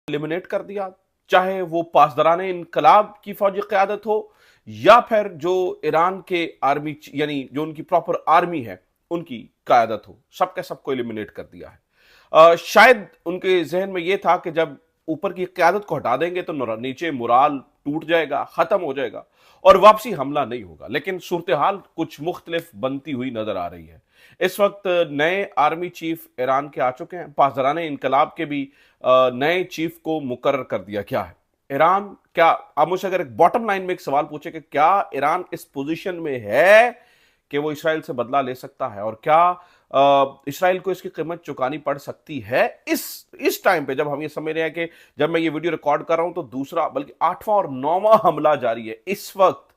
Eliminate कर दिया, चाहे वो पासदारान इनकलाब की फौजी क़यादत हो या फिर जो ईरान के आर्मी यानी जो उनकी प्रॉपर आर्मी है उनकी क़यादत हो, सबके सबको एलिमिनेट कर दिया है। शायद उनके जहन में यह था कि जब ऊपर की क़यादत को हटा देंगे तो नीचे मुराल टूट जाएगा, खत्म हो जाएगा और वापसी हमला नहीं होगा। लेकिन सूरत हाल कुछ मुख्तलिफ बनती हुई नजर आ रही है। इस वक्त नए आर्मी चीफ ईरान के आ चुके हैं, पासदारान इनकलाब के भी नए चीफ को मुकर्रर कर दिया गया है। ईरान क्या, आप मुझसे अगर एक बॉटम लाइन में एक सवाल पूछे कि क्या ईरान इस पोजीशन में है कि वो इसराइल से बदला ले सकता है और क्या इसराइल को इसकी कीमत चुकानी पड़ सकती है इस टाइम पे, जब हम ये समझ रहे हैं कि जब मैं ये वीडियो रिकॉर्ड कर रहा हूं तो दूसरा बल्कि 8वां और 9वां हमला जारी है इस वक्त,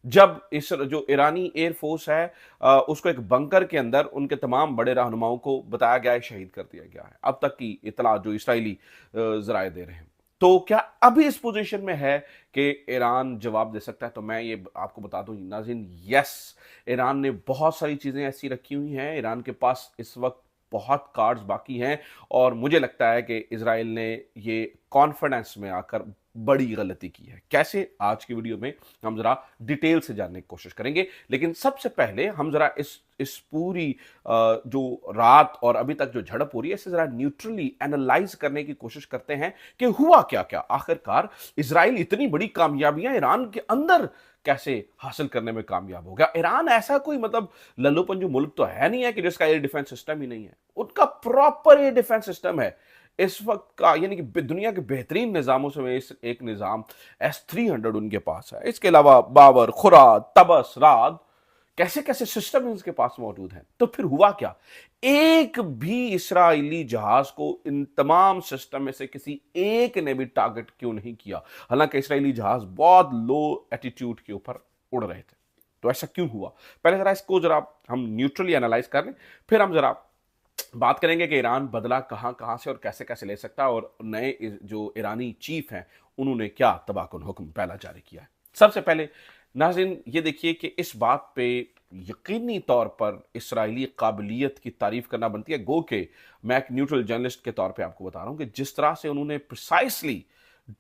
जब इस जो ईरानी एयरफोर्स है उसको एक बंकर के अंदर उनके तमाम बड़े रहनुमाओं को बताया गया है, शहीद कर दिया गया है। अब तक की इतला जो इसराइली जराए दे रहे हैं, तो क्या अभी इस पोजीशन में है कि ईरान जवाब दे सकता है? तो मैं ये आपको बता दूं नाज़रीन, यस, ईरान ने बहुत सारी चीजें ऐसी रखी हुई हैं, ईरान के पास इस वक्त बहुत कार्ड्स बाकी हैं और मुझे लगता है कि इजराइल ने ये कॉन्फिडेंस में आकर बड़ी गलती की है। कैसे, आज की वीडियो में हम जरा डिटेल से जानने की कोशिश करेंगे। लेकिन सबसे पहले हम जरा इस पूरी जो रात और अभी तक जो झड़प हो रही है इसे जरा न्यूट्रली एनालाइज करने की कोशिश करते हैं कि हुआ क्या क्या। आखिरकार इजराइल इतनी बड़ी कामयाबियां ईरान के अंदर कैसे हासिल करने में कामयाब हो गया? ईरान ऐसा कोई मतलब लल्लू पंजू मुल्क तो है नहीं है कि जिसका एयर डिफेंस सिस्टम ही नहीं है। उनका प्रॉपर एयर डिफेंस सिस्टम है इस वक्त का, यानी कि दुनिया के बेहतरीन निजामों से एक निजाम S-300 उनके पास है। इसके अलावा बाबर, खुराद, तबस, राद, कैसे कैसे सिस्टम इनके पास मौजूद हैं। तो फिर हुआ क्या? एक भी इस्राएली जहाज को इन तमाम सिस्टम में से किसी एक ने भी टारगेट क्यों नहीं किया? हालांकि इस्राएली जहाज बहुत लो एटीट्यूड के ऊपर उड़ रहे थे। तो ऐसा क्यों हुआ? पहले जरा इसको जरा हम न्यूट्रली एनालाइज कर लें, फिर हम जरा बात करेंगे कि ईरान बदला कहां कहां से और कैसे कैसे ले सकता है और नए जो ईरानी चीफ हैं उन्होंने क्या तबाकुन हुक्म पहला जारी किया है। सबसे पहले नाज़रीन ये देखिए कि इस बात पे यकीनी तौर पर इसराइली काबिलियत की तारीफ करना बनती है। गो के मैं एक न्यूट्रल जर्नलिस्ट के तौर पे आपको बता रहा हूं कि जिस तरह से उन्होंने प्रिसाइसली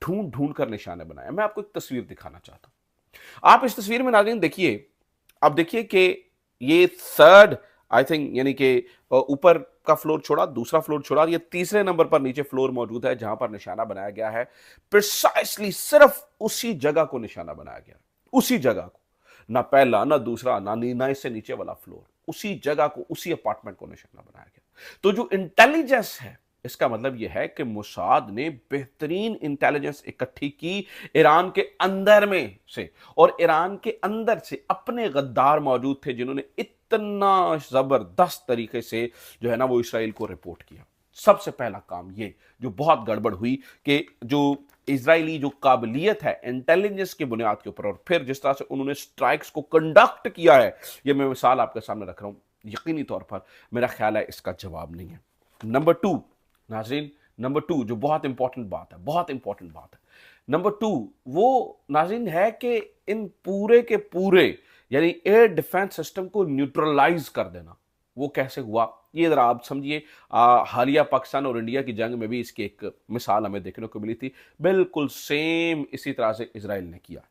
ढूंढ ढूंढ कर निशाने बनाए। मैं आपको एक तस्वीर दिखाना चाहता हूं। आप इस तस्वीर में नाज़रीन देखिए, अब देखिए कि ये थर्ड आई थिंक, यानी कि ऊपर का फ्लोर छोड़ा, दूसरा फ्लोर छोड़ा, ये तीसरे नंबर पर नीचे फ्लोर मौजूद है जहां पर निशाना बनाया गया है। प्रिसाइसली सिर्फ उसी जगह को निशाना बनाया गया, उसी जगह को, ना पहला ना दूसरा ना इससे नीचे वाला फ्लोर, उसी जगह को, उसी अपार्टमेंट को निशाना बनाया गया। तो जो इंटेलिजेंस है, इसका मतलब यह है कि मोसाद ने बेहतरीन इंटेलिजेंस इकट्ठी की ईरान के अंदर में से, और ईरान के अंदर से अपने गद्दार मौजूद थे जिन्होंने इतना जबरदस्त तरीके से जो है ना वो इसराइल को रिपोर्ट किया। सबसे पहला काम ये जो बहुत गड़बड़ हुई कि जो इजरायली जो काबिलियत है इंटेलिजेंस की बुनियाद के ऊपर, और फिर जिस तरह से उन्होंने स्ट्राइक्स को कंडक्ट किया है, ये मैं मिसाल आपके सामने रख रहा हूं, यकीनी तौर पर मेरा ख्याल है इसका जवाब नहीं है। नंबर 2 नाज़रीन, नंबर 2 जो बहुत इंपॉर्टेंट बात है, बहुत इंपॉर्टेंट बात है, नंबर 2 वो नाज़रीन है कि इन पूरे के पूरे यानी एयर डिफेंस सिस्टम को न्यूट्रलाइज कर देना। वो कैसे हुआ ये जरा आप समझिए। हालिया पाकिस्तान और इंडिया की जंग में भी इसकी एक मिसाल हमें देखने को मिली थी। बिल्कुल सेम इसी तरह से इजराइल ने किया।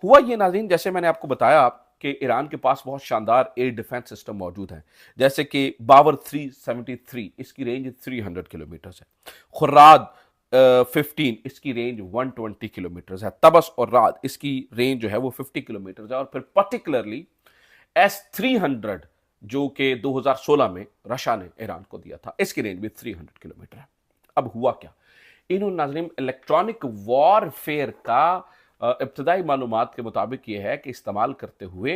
हुआ ये नाज़रीन, जैसे मैंने आपको बताया कि ईरान के पास बहुत शानदार एयर डिफेंस सिस्टम मौजूद है, जैसे कि बावर 373, इसकी रेंज 300 किलोमीटर है। खुर्राद 15, इसकी रेंज 120 किलोमीटर है। तबस और राद, इसकी रेंज जो है वो 50 किलोमीटर है। और फिर पर्टिकुलरली S-300 जो कि 2016 में रशिया ने ईरान को दिया था, इसकी रेंज भी 300 किलोमीटर है। अब हुआ क्या? इन्होंने नाज़रीन इलेक्ट्रॉनिक वॉरफेयर का इब्तदाई मालूमात के मुताबिक ये है कि इस्तेमाल करते हुए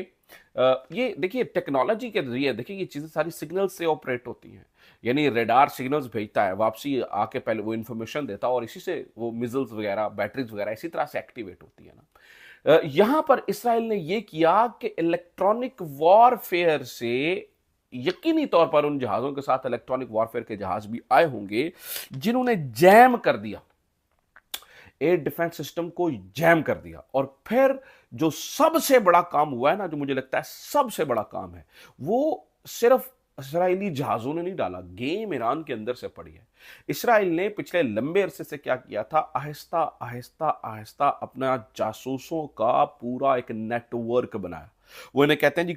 ये देखिए टेक्नोलॉजी के जरिए, देखिए ये चीज़ें सारी सिग्नल से ऑपरेट होती हैं, यानी रेडार सिग्नल्स भेजता है, वापसी आके पहले वो इन्फॉर्मेशन देता है और इसी से वो मिसाइल्स वगैरह, बैटरीज वगैरह इसी तरह से एक्टिवेट होती है ना। यहां पर इसराइल ने यह किया कि इलेक्ट्रॉनिक वॉरफेयर से यकीनी तौर पर उन जहाज़ों के साथ इलेक्ट्रॉनिक वॉरफेयर के जहाज भी आए होंगे जिन्होंने जैम कर दिया, एयर डिफेंस सिस्टम को जैम कर दिया। और फिर जो सबसे बड़ा काम हुआ है ना, जो मुझे लगता है सबसे बड़ा काम है, वो सिर्फ इसराइली जहाज़ों ने नहीं डाला, गेम ईरान के अंदर से पड़ी है। इसराइल ने पिछले लंबे अरसे से क्या किया था, आहिस्ता-आहिस्ता अपना जासूसों का पूरा एक नेटवर्क बनाया। वो इन्हें कहते हैं जी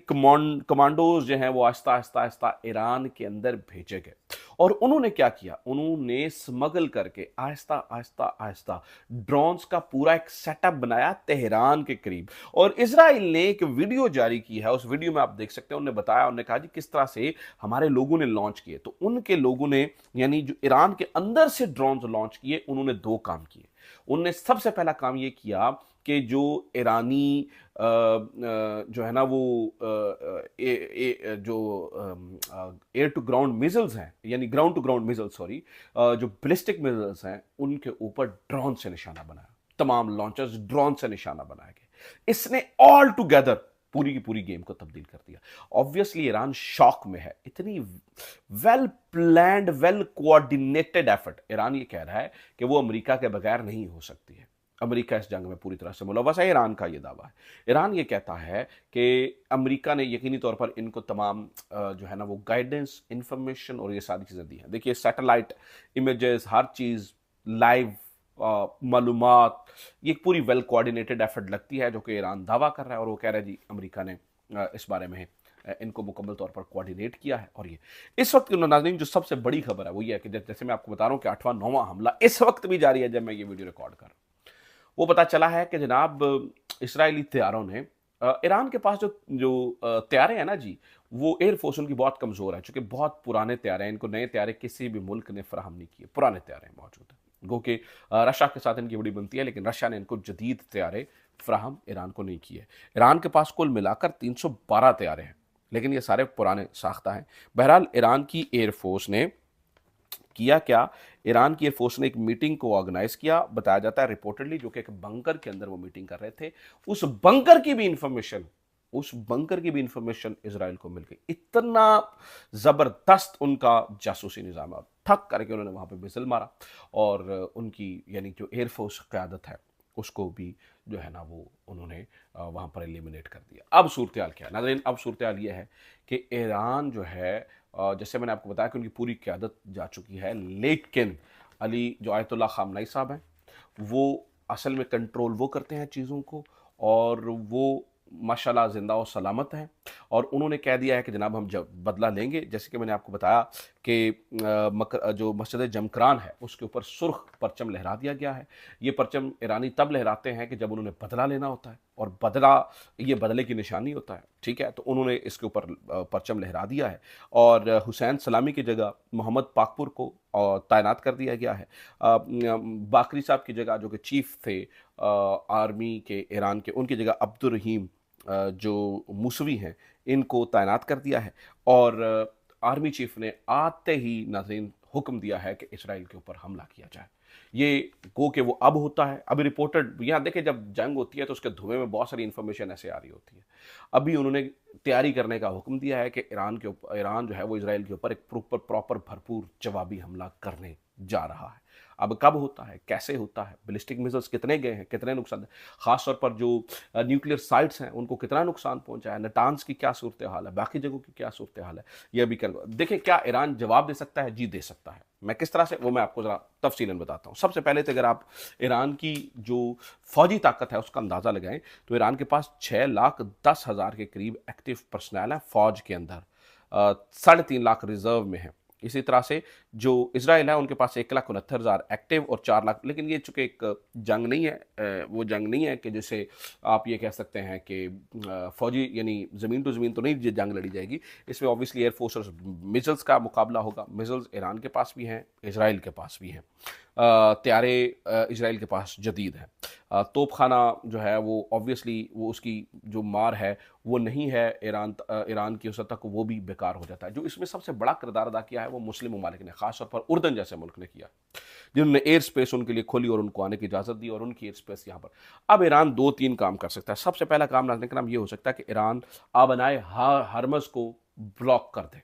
कमांडोज़ जो हैं वो आहिस्ता-आहिस्ता ईरान के अंदर भेजे गए और उन्होंने क्या किया, उन्होंने स्मगल करके आहिस्ता-आहिस्ता ड्रोन्स का पूरा एक सेटअप बनाया तेहरान के करीब। और इज़राइल ने एक वीडियो जारी की है, उस वीडियो में आप देख सकते हैं, उन्होंने बताया, उन्होंने कहा जी किस तरह से हमारे लोगों ने लॉन्च किए। तो उनके लोगों ने, यानी जो ईरान के अंदर से ड्रोन्स लॉन्च किए, उन्होंने दो काम किए। उनने सबसे पहला काम ये किया कि जो ईरानी जो है ना वो जो एयर टू ग्राउंड मिसाइल्स हैं, यानी ground to ground missiles, sorry, जो बैलिस्टिक मिसाइल्स हैं, उनके ऊपर ड्रोन से निशाना बनाया। तमाम लॉन्चर्स ड्रोन से निशाना बनाए गए। इसने ऑल टुगेदर पूरी की पूरी गेम को तब्दील कर दिया। ऑब्वियसली ईरान शॉक में है। इतनी well planned, well coordinated effort, Iran ये कह रहा है कि वो अमेरिका के बगैर नहीं हो सकती है। अमेरिका इस जंग में पूरी तरह से मुलव्वस है, ईरान का ये दावा है। ईरान ये कहता है कि अमेरिका ने यकीनी तौर पर इनको तमाम जो है ना वो गाइडेंस, इंफॉर्मेशन और ये सारी चीज़ें दी हैं। देखिए सैटेलाइट इमेजेस, हर चीज़ लाइव मालूमात, ये एक पूरी वेल कोऑर्डिनेटेड एफर्ट लगती है जो कि ईरान दावा कर रहा है और वो कह रहा है जी अमेरिका ने इस बारे में इनको मुकम्मल तौर पर कोऑर्डिनेट किया है। और ये इस वक्त नाज़रीन जो सबसे बड़ी खबर है वो ये है कि जैसे मैं आपको बता रहा हूँ कि 8वां 9वां हमला इस वक्त भी जारी है जब मैं ये वीडियो रिकॉर्ड कर रहा हूँ। वो पता चला है कि जनाब इसराइली तैयारों ने ईरान के पास जो जो तैयारे हैं ना जी, वो एयरफोर्स उनकी बहुत कमज़ोर है, चूंकि बहुत पुराने तैयारे हैं, इनको नए तैयारे किसी भी मुल्क ने फराहम नहीं किए, पुराने तैयारे मौजूद हैं। गो कि रशिया के साथ इनकी बड़ी बनती है, लेकिन रशिया ने इनको जदीद तैयारे फ्राहम ईरान को नहीं किए। ईरान के पास कुल मिलाकर 312 तैयारे हैं, लेकिन ये सारे पुराने साख्ता हैं। बहरहाल ईरान की एयरफोर्स ने किया क्या, ईरान की एयरफोर्स ने एक मीटिंग को ऑर्गेनाइज किया, बताया जाता है रिपोर्टेडली, जो कि एक बंकर के अंदर वो मीटिंग कर रहे थे। उस बंकर की भी इंफॉर्मेशन इसराइल को मिल गई। इतना जबरदस्त उनका जासूसी निजाम है। ठक करके उन्होंने वहां पे मिसाइल मारा और उनकी यानी जो एयरफोर्स क़यादत है उसको भी जो है ना वो उन्होंने वहां पर एलिमिनेट कर दिया। अब सूरत हाल क्या है नाज़रीन, अब सूरत हाल ये है कि ईरान जो है, जैसे मैंने आपको बताया कि उनकी पूरी क़यादत जा चुकी है, लेकिन अली जो आयतुल्लाह खामनाई साहब हैं, वो असल में कंट्रोल वो करते हैं चीज़ों को, और वो माशाल्लाह ज़िंदा और सलामत हैं। और उन्होंने कह दिया है कि जनाब हम जब बदला लेंगे, जैसे कि मैंने आपको बताया कि जो मस्जिद जमकरान है उसके ऊपर सुर्ख परचम लहरा दिया गया है। ये परचम ईरानी तब लहराते हैं कि जब उन्होंने बदला लेना होता है, और बदला ये बदले की निशानी होता है, ठीक है। तो उन्होंने इसके ऊपर परचम लहरा दिया है और हुसैन सलामी की जगह मोहम्मद पाकपुर को तैनात कर दिया गया है। बाकरी साहब की जगह, जो कि चीफ थे आर्मी के ईरान के, उनकी जगह अब्दुल रहीम जो मूसवी हैं, इनको तैनात कर दिया है। और आर्मी चीफ ने आते ही नाज़रीन हुक्म दिया है कि इसराइल के ऊपर हमला किया जाए। ये गो कि वो अब होता है। अभी रिपोर्टेड, यहाँ देखें, जब जंग होती है तो उसके धुएं में बहुत सारी इंफॉर्मेशन ऐसे आ रही होती है। अभी उन्होंने तैयारी करने का हुक्म दिया है कि ईरान जो है वो इसराइल के ऊपर एक प्रॉपर भरपूर जवाबी हमला करने जा रहा है। अब कब होता है, कैसे होता है, बैलिस्टिक मिसाइल्स कितने गए हैं, कितने नुकसान, खासतौर पर जो न्यूक्लियर साइट्स हैं उनको कितना नुकसान पहुंचा है, नटान्स की क्या सूरत हाल है, बाकी जगहों की क्या सूरत हाल है, ये भी कर देखें। क्या ईरान जवाब दे सकता है? जी दे सकता है। मैं किस तरह से, वो मैं आपको ज़रा तफसीलन बताता हूँ। सबसे पहले तो अगर आप ईरान की जो फौजी ताकत है उसका अंदाज़ा लगाएं तो ईरान के पास 6,10,000 के करीब एक्टिव पर्सनल है फौज के अंदर, 3.5 लाख रिजर्व में है। इसी तरह से जो इसराइल है उनके पास 1,69,000 एक्टिव और 4 लाख, लेकिन ये चूंकि एक जंग नहीं है, वो जंग नहीं है कि जैसे आप ये कह सकते हैं कि फौजी यानी ज़मीन टू ज़मीन तो नहीं ये जंग लड़ी जाएगी। इसमें ऑब्वियसली एयरफोर्स और मिसाइल्स का मुकाबला होगा। मिसाइल्स ईरान के पास भी हैं, इसराइल के पास भी हैं, तैयारे इसराइल के पास जदीद हैं। तोपखाना जो है वो ऑब्वियसली वो उसकी जो मार है वो नहीं है ईरान की उस हद तक, वो भी बेकार हो जाता है। जो इसमें सबसे बड़ा किरदार अदा किया है वो मुस्लिम ममालिक ने, खासतौर पर उर्दन जैसे मुल्क ने किया, जिन्होंने एयर स्पेस उनके लिए खोली और उनको आने की इजाज़त दी और उनकी एयर स्पेस यहाँ पर। अब ईरान 2-3 काम कर सकता है। सबसे पहला काम नाज़रीन का नाम ये हो सकता है कि ईरान आबनाए हरमज़ को ब्लॉक कर दे।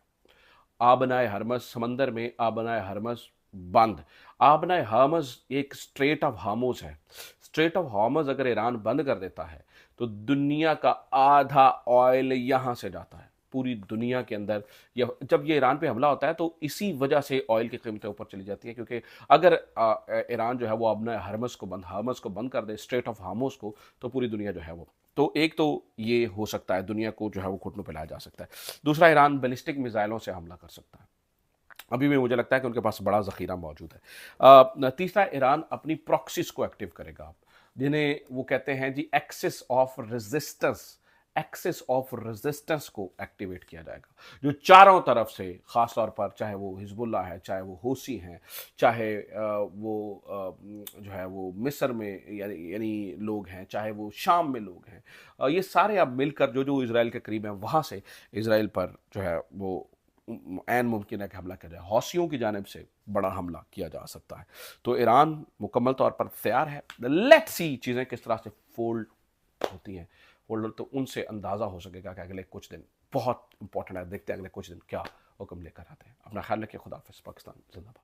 आबनाए हरमज़, समंदर में आबनाए हरमज़ बंद। आबनाए हरमज़ एक स्ट्रेट ऑफ हार्मोज है। स्ट्रेट ऑफ हार्मोज अगर ईरान बंद कर देता है तो दुनिया का आधा ऑयल यहां से जाता है। पूरी दुनिया के अंदर, या जब ये ईरान पे हमला होता है तो इसी वजह से ऑयल की कीमतें ऊपर चली जाती हैं, क्योंकि अगर ईरान जो है वो अपने हर्मस को बंद कर दे, स्ट्रेट ऑफ हार्मोस को, तो पूरी दुनिया जो है वो, तो एक तो ये हो सकता है, दुनिया को जो है वो घुटनों पे लाया जा सकता है। दूसरा, ईरान बैलिस्टिक मिसाइलों से हमला कर सकता है। अभी भी मुझे लगता है कि उनके पास बड़ा ज़ख़ीरा मौजूद है। तीसरा, ईरान अपनी प्रॉक्सीज़ को एक्टिव करेगा, जिन्हें वो कहते हैं जी एक्सेस ऑफ रेजिस्टेंस को एक्टिवेट किया जाएगा, जो चारों तरफ से, ख़ास तौर पर चाहे वो हिजबुल्लाह है, चाहे वो हूसी हैं, चाहे जो है वो मिस्र में यानी यानी लोग हैं, चाहे वो शाम में लोग हैं, ये सारे अब मिलकर जो इज़राइल के करीब हैं, वहाँ से इज़राइल पर जो है वो ऐन मुमकिन है कि हमला किया जाए। हौसियों की जानिब से बड़ा हमला किया जा सकता है। तो ईरान मुकम्मल तौर पर तैयार है। लेट्स सी चीज़ें किस तरह से फोल्ड होती हैं। फोल्ड तो उनसे अंदाज़ा हो सकेगा कि अगले कुछ दिन बहुत इंपॉर्टेंट है। देखते हैं अगले कुछ दिन क्या हुक्म लेकर आते हैं। अपना ख्याल रखिए। खुदा हाफिज़। पाकिस्तान जिंदाबाद।